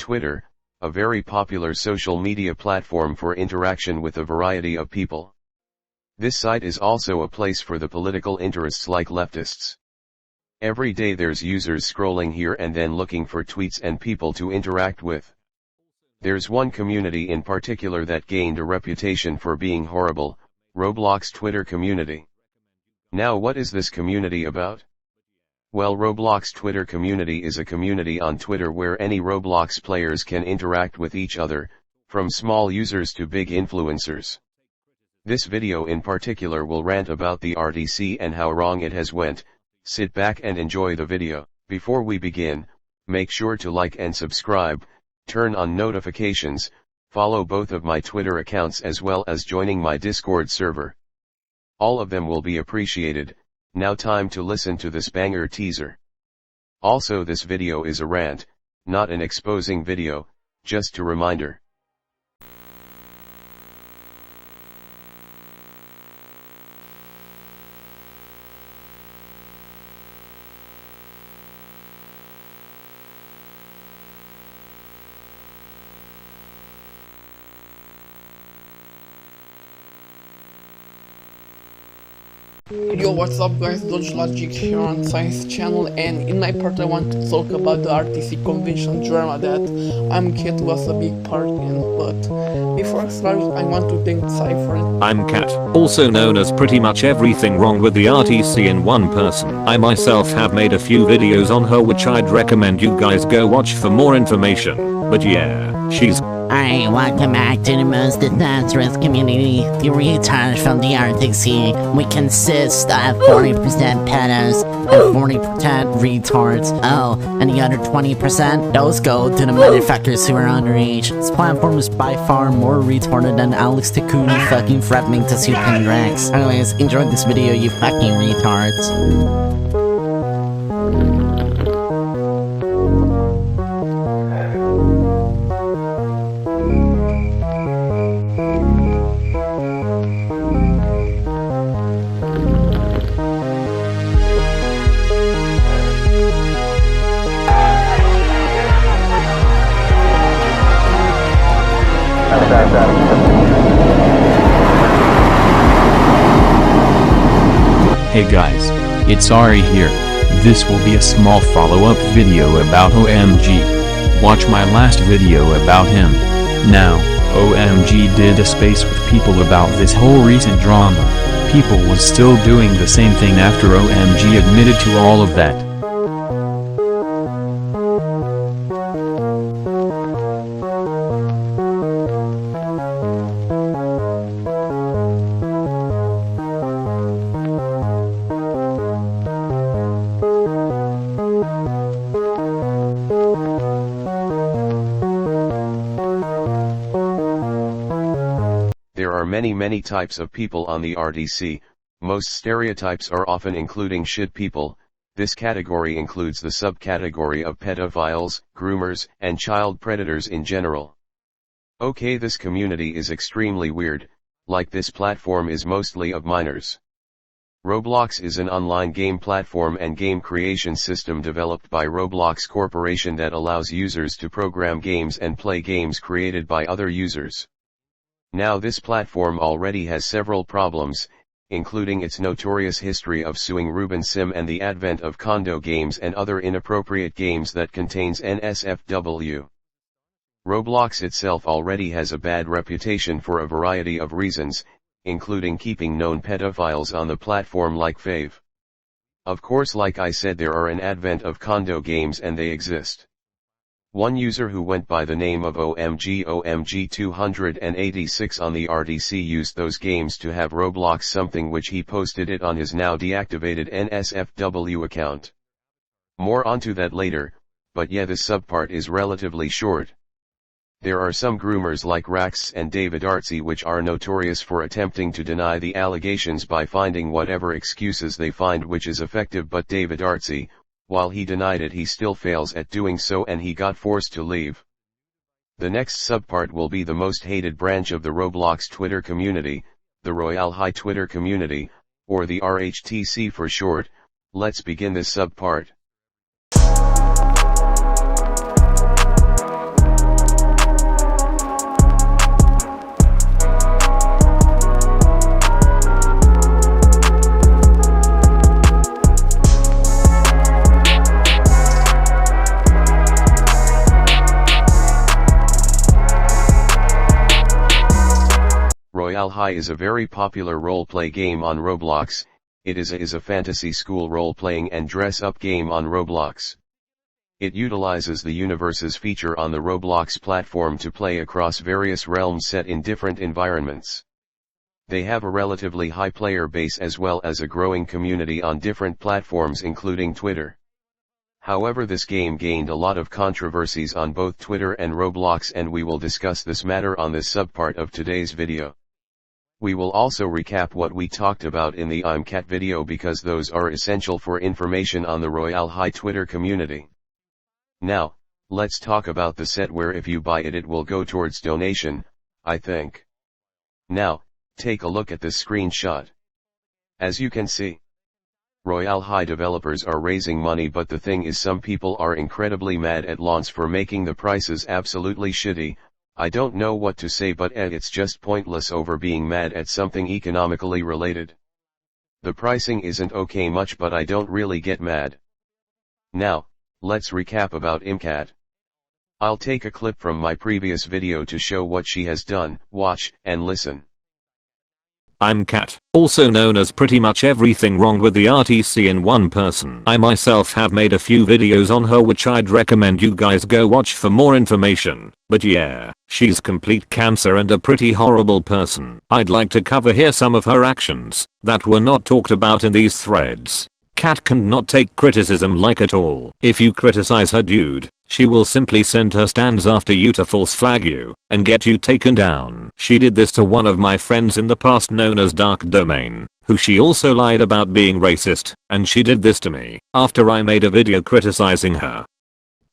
Twitter, a very popular social media platform for interaction with a variety of people. This site is also a place for the political interests like leftists. Every day there's users scrolling here and then looking for tweets and people to interact with. There's one community in particular that gained a reputation for being horrible, Roblox Twitter community. Now what is this community about? Well, Roblox Twitter community is a community on Twitter where any Roblox players can interact with each other, from small users to big influencers. This video in particular will rant about the Rhtc and how wrong it has went. Sit back and enjoy the video. Before we begin, make sure to like and subscribe, turn on notifications, follow both of my Twitter accounts as well as joining my Discord server. All of them will be appreciated. Now time to listen to this banger teaser. Also, this video is a rant, not an exposing video, just a reminder. Yo, what's up guys, Logic here on Science channel, and in my part I want to talk about the Rhtc convention drama that I'm Kit was a big part in. But before I start, I want to thank Cypher. I'm Kat, also known as pretty much everything wrong with the Rhtc in one person. I myself have made a few videos on her which I'd recommend you guys go watch for more information. But yeah, she's Alright, welcome back to the most disastrous community, the retards from the Rhtc. We consist of 40% pedos and 40% retards. Oh, and the other 20%, those go to the motherfuckers who are underage. This platform is by far more retarded than Alex Takuni fucking threatening to sue Pendrax. Anyways, enjoy this video, you fucking retards. Hey guys, it's Ari here. This will be a small follow-up video about OMG. Watch my last video about him. Now, OMG did a space with people about this whole recent drama. People was still doing the same thing after OMG admitted to all of that. There are many types of people on the Rhtc. Most stereotypes are often including shit people. This category includes the subcategory of pedophiles, groomers, and child predators in general. Okay, this community is extremely weird, like this platform is mostly of minors. Roblox is an online game platform and game creation system developed by Roblox Corporation that allows users to program games and play games created by other users. Now this platform already has several problems, including its notorious history of suing Ruben Sim and the advent of condo games and other inappropriate games that contains NSFW. Roblox itself already has a bad reputation for a variety of reasons, including keeping known pedophiles on the platform like Fave. Of course, like I said, there are an advent of condo games and they exist. One user who went by the name of OMG286 on the Rhtc used those games to have Roblox something which he posted it on his now deactivated NSFW account. More onto that later, but yeah, this subpart is relatively short. There are some groomers like Rhtc and Rhtc which are notorious for attempting to deny the allegations by finding whatever excuses they find which is effective, but Rhtc, while he denied it, he still fails at doing so and he got forced to leave. The next subpart will be the most hated branch of the Roblox Twitter community, the Royale High Twitter community, or the Rhtc for short. Let's begin this subpart. Royale High is a very popular role-play game on Roblox. It is a fantasy school role-playing and dress-up game on Roblox. It utilizes the universes feature on the Roblox platform to play across various realms set in different environments. They have a relatively high player base as well as a growing community on different platforms including Twitter. However, this game gained a lot of controversies on both Twitter and Roblox, and we will discuss this matter on this subpart of today's video. We will also recap what we talked about in the I'm Cat video because those are essential for information on the Royale High Twitter community. Now, let's talk about the set where if you buy it it will go towards donation, I think. Now, take a look at this screenshot. As you can see, Royale High developers are raising money, but the thing is some people are incredibly mad at launch for making the prices absolutely shitty. I don't know what to say, but it's just pointless over being mad at something economically related. The pricing isn't okay much, but I don't really get mad. Now, let's recap about ImCat. I'll take a clip from my previous video to show what she has done. Watch and listen. I'm Cat, also known as pretty much everything wrong with the Rhtc in one person. I myself have made a few videos on her which I'd recommend you guys go watch for more information. But yeah, she's complete cancer and a pretty horrible person. I'd like to cover here some of her actions that were not talked about in these threads. Cat cannot take criticism like at all. If you criticize her, dude, she will simply send her stands after you to false flag you and get you taken down. She did this to one of my friends in the past known as Dark Domain, who she also lied about being racist, and she did this to me after I made a video criticizing her.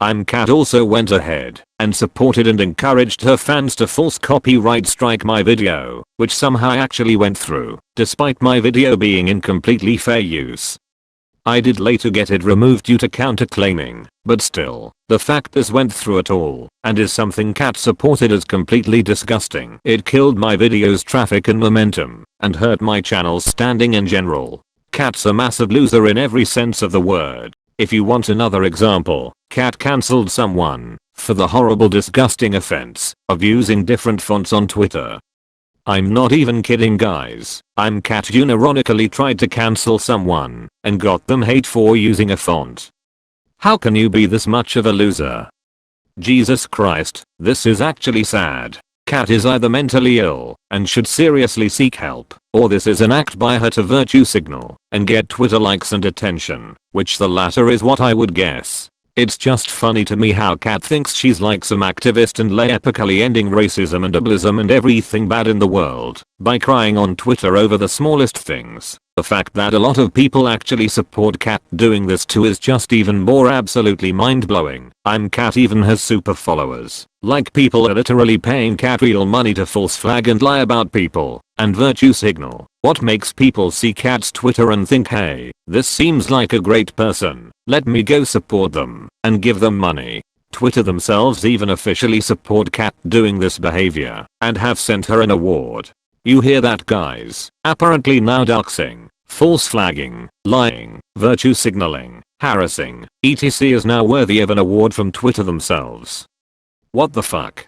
I'm Cat also went ahead and supported and encouraged her fans to false copyright strike my video, which somehow actually went through, despite my video being in completely fair use. I did later get it removed due to counterclaiming, but still, the fact this went through at all, and is something Cat supported, is completely disgusting. It killed my video's traffic and momentum, and hurt my channel's standing in general. Cat's a massive loser in every sense of the word. If you want another example, Cat cancelled someone for the horrible disgusting offense of using different fonts on Twitter. I'm not even kidding, guys. I'm Cat unironically tried to cancel someone and got them hate for using a font. How can you be this much of a loser? Jesus Christ, this is actually sad. Cat is either mentally ill and should seriously seek help, or this is an act by her to virtue signal and get Twitter likes and attention, which the latter is what I would guess. It's just funny to me how Cat thinks she's like some activist and epically ending racism and ableism and everything bad in the world by crying on Twitter over the smallest things. The fact that a lot of people actually support Cat doing this too is just even more absolutely mind-blowing. I'm Cat even has super followers. Like, people are literally paying Cat real money to false flag and lie about people and virtue signal. What makes people see Cat's Twitter and think, hey, this seems like a great person, let me go support them and give them money? Twitter themselves even officially support Cat doing this behavior and have sent her an award. You hear that, guys? Apparently now doxing, false flagging, lying, virtue signaling, harassing, etc. is now worthy of an award from Twitter themselves. What the fuck?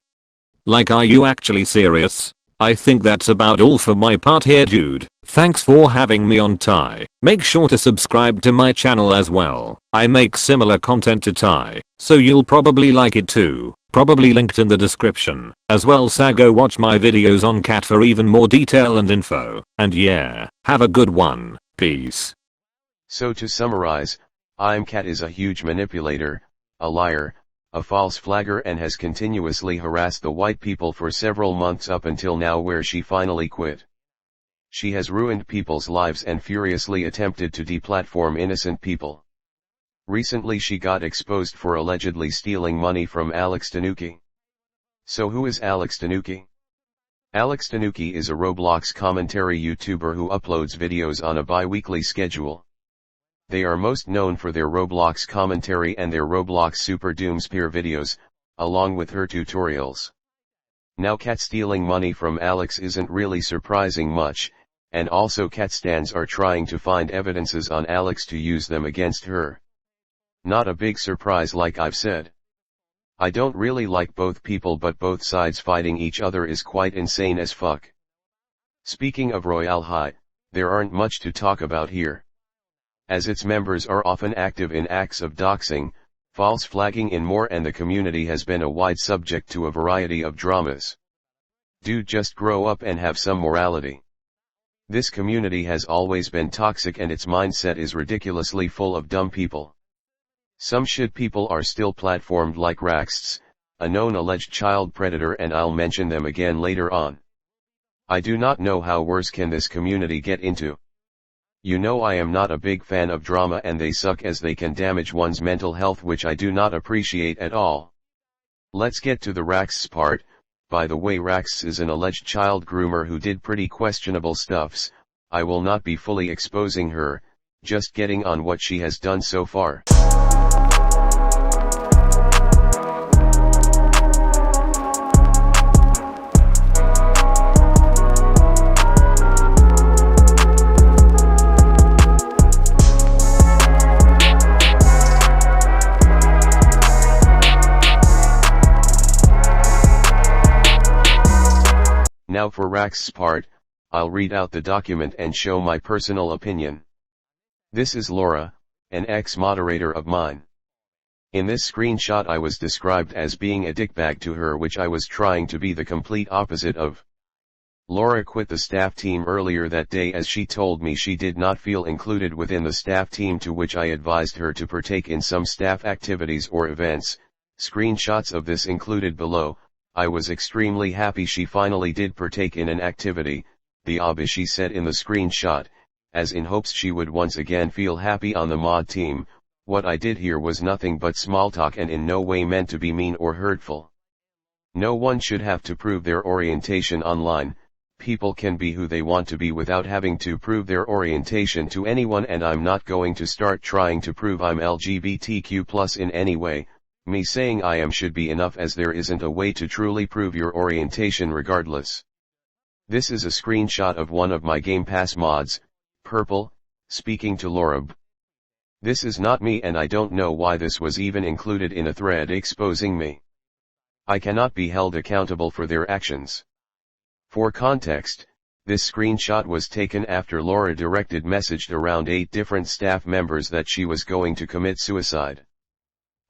Like, are you actually serious? I think that's about all for my part here, dude. Thanks for having me on Ty. Make sure to subscribe to my channel as well. I make similar content to Ty, so you'll probably like it too. Probably linked in the description. As well, so go watch my videos on Cat for even more detail and info. And yeah, have a good one. Peace. So to summarize, I'm Cat is a huge manipulator, a liar, a false flagger, and has continuously harassed the white people for several months up until now, where she finally quit. She has ruined people's lives and furiously attempted to deplatform innocent people. Recently she got exposed for allegedly stealing money from Alex Tanuki. So who is Alex Tanuki? Alex Tanuki is a Roblox commentary YouTuber who uploads videos on a bi-weekly schedule. They are most known for their Roblox commentary and their Roblox Super Doomsphere videos, along with her tutorials. Now Cat stealing money from Alex isn't really surprising much, and also Cat stans are trying to find evidences on Alex to use them against her. Not a big surprise, like I've said. I don't really like both people, but both sides fighting each other is quite insane as fuck. Speaking of Rhtc, there aren't much to talk about here, as its members are often active in acts of doxing, false flagging and more, and the community has been a wide subject to a variety of dramas. Dude, just grow up and have some morality. This community has always been toxic and its mindset is ridiculously full of dumb people. Some shit people are still platformed like Rhtc, a known alleged child predator, and I'll mention them again later on. I do not know how worse can this community get into. You know, I am not a big fan of drama and they suck as they can damage one's mental health, which I do not appreciate at all. Let's get to the Rhtc part. By the way, Rhtc is an alleged child groomer who did pretty questionable stuffs. I will not be fully exposing her, just getting on what she has done so far. Now for Rhtc's part, I'll read out the document and show my personal opinion. This is Laura, an ex-moderator of mine. In this screenshot I was described as being a dickbag to her, which I was trying to be the complete opposite of. Laura quit the staff team earlier that day as she told me she did not feel included within the staff team, to which I advised her to partake in some staff activities or events. Screenshots of this included below. I was extremely happy she finally did partake in an activity, the obby she said in the screenshot, as in hopes she would once again feel happy on the mod team. What I did here was nothing but small talk and in no way meant to be mean or hurtful. No one should have to prove their orientation online. People can be who they want to be without having to prove their orientation to anyone, and I'm not going to start trying to prove I'm LGBTQ+ in any way. Me saying I am should be enough, as there isn't a way to truly prove your orientation regardless. This is a screenshot of one of my Game Pass mods, Purple, speaking to Laura. This is not me, and I don't know why this was even included in a thread exposing me. I cannot be held accountable for their actions. For context, this screenshot was taken after Laura directed messaged around 8 different staff members that she was going to commit suicide.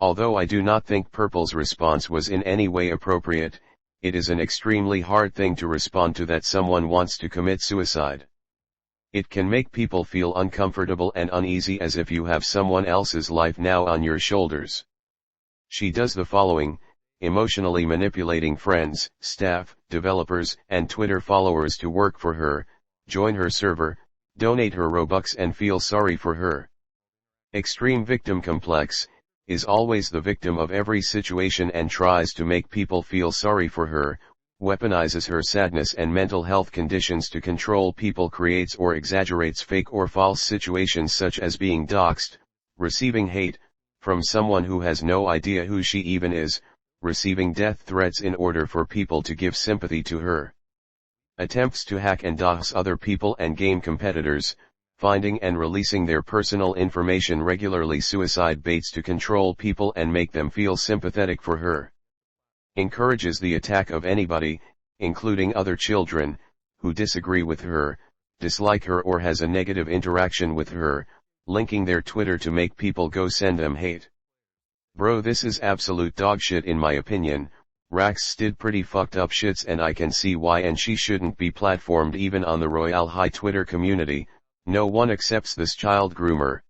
Although I do not think Purple's response was in any way appropriate, it is an extremely hard thing to respond to, that someone wants to commit suicide. It can make people feel uncomfortable and uneasy, as if you have someone else's life now on your shoulders. She does the following: emotionally manipulating friends, staff, developers, and Twitter followers to work for her, join her server, donate her Robux and feel sorry for her. Extreme victim complex, is always the victim of every situation and tries to make people feel sorry for her, weaponizes her sadness and mental health conditions to control people, creates or exaggerates fake or false situations such as being doxxed, receiving hate from someone who has no idea who she even is, receiving death threats in order for people to give sympathy to her, attempts to hack and dox other people and game competitors, finding and releasing their personal information regularly, suicide baits to control people and make them feel sympathetic for her, encourages the attack of anybody, including other children, who disagree with her, dislike her or has a negative interaction with her, linking their Twitter to make people go send them hate. Bro, this is absolute dogshit in my opinion. Rhtc did pretty fucked up shits and I can see why, and she shouldn't be platformed even on the Rhtc Twitter community. No one accepts this child groomer.